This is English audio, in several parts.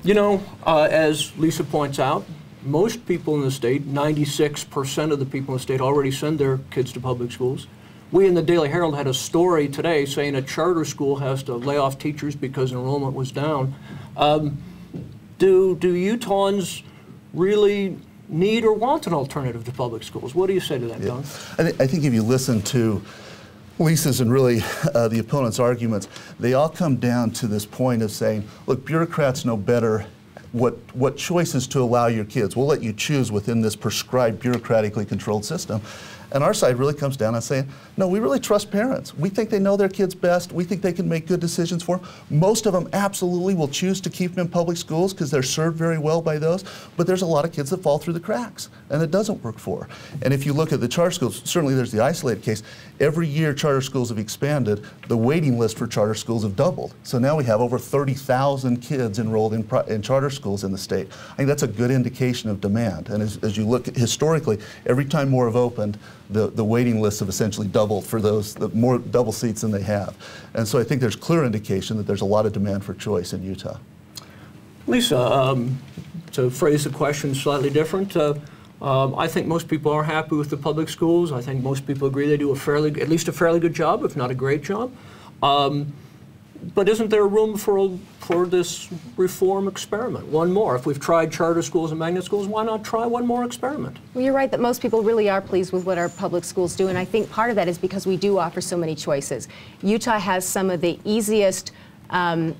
You know, as Lisa points out, most people in the state, 96% of the people in the state already send their kids to public schools. We in the Daily Herald had a story today saying a charter school has to lay off teachers because enrollment was down. Do Utahns really need or want an alternative to public schools? What do you say to that, Don? I think if you listen to Lisa's and really the opponent's arguments, they all come down to this point of saying, look, bureaucrats know better what choices to allow your kids. We'll let you choose within this prescribed, bureaucratically controlled system. And our side really comes down on saying, no, we really trust parents. We think they know their kids best. We think they can make good decisions for them. Most of them absolutely will choose to keep them in public schools because they're served very well by those. But there's a lot of kids that fall through the cracks, and it doesn't work for. And if you look at the charter schools, certainly there's the isolated case. Every year charter schools have expanded. The waiting list for charter schools have doubled. So now we have over 30,000 kids enrolled in charter schools in the state. I think that's a good indication of demand. And as you look historically, every time more have opened, the waiting lists have essentially doubled for those, more double seats than they have. And so I think there's clear indication that there's a lot of demand for choice in Utah. Lisa, to phrase the question slightly different, I think most people are happy with the public schools. I think most people agree they do at least a fairly good job, if not a great job. But isn't there room for this reform experiment? One more. If we've tried charter schools and magnet schools, why not try one more experiment? Well, you're right that most people really are pleased with what our public schools do, and I think part of that is because we do offer so many choices. Utah has some of the easiest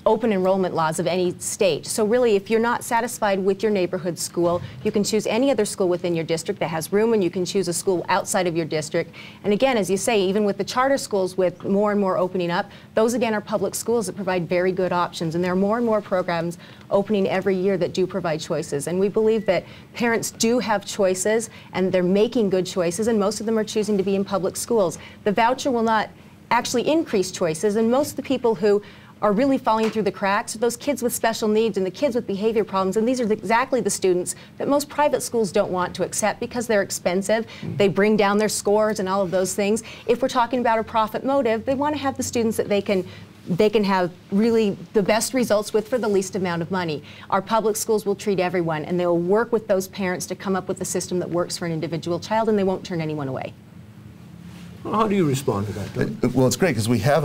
open enrollment laws of any state. So really, if you're not satisfied with your neighborhood school, you can choose any other school within your district that has room, and you can choose a school outside of your district. And again, as you say, even with the charter schools with more and more opening up, those again are public schools that provide very good options. And there are more and more programs opening every year that do provide choices. And we believe that parents do have choices, and they're making good choices, and most of them are choosing to be in public schools. The voucher will not actually increase choices, and most of the people who are really falling through the cracks, those kids with special needs and the kids with behavior problems, and these are exactly the students that most private schools don't want to accept because they're expensive, they bring down their scores and all of those things. If we're talking about a profit motive, they want to have the students that they can have really the best results with for the least amount of money. Our public schools will treat everyone, and they will work with those parents to come up with a system that works for an individual child, and they won't turn anyone away. How do you respond to that, Doug? Well, it's great because we have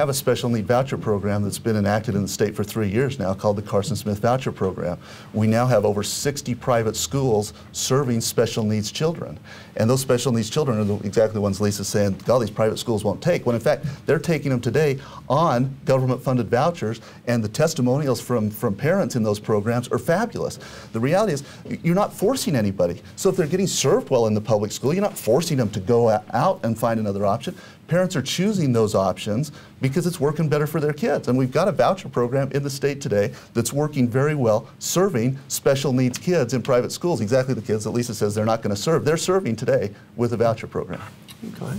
a special need voucher program that's been enacted in the state for 3 years now called the Carson Smith Voucher Program. We now have over 60 private schools serving special needs children. And those special needs children are exactly the ones Lisa's saying, God, these private schools won't take, when in fact they're taking them today on government-funded vouchers, and the testimonials from parents in those programs are fabulous. The reality is you're not forcing anybody. So if they're getting served well in the public school, you're not forcing them to go out and find another option. Parents are choosing those options because it's working better for their kids. And we've got a voucher program in the state today that's working very well, serving special needs kids in private schools, exactly the kids that Lisa says they're not going to serve. They're serving today with a voucher program. Okay.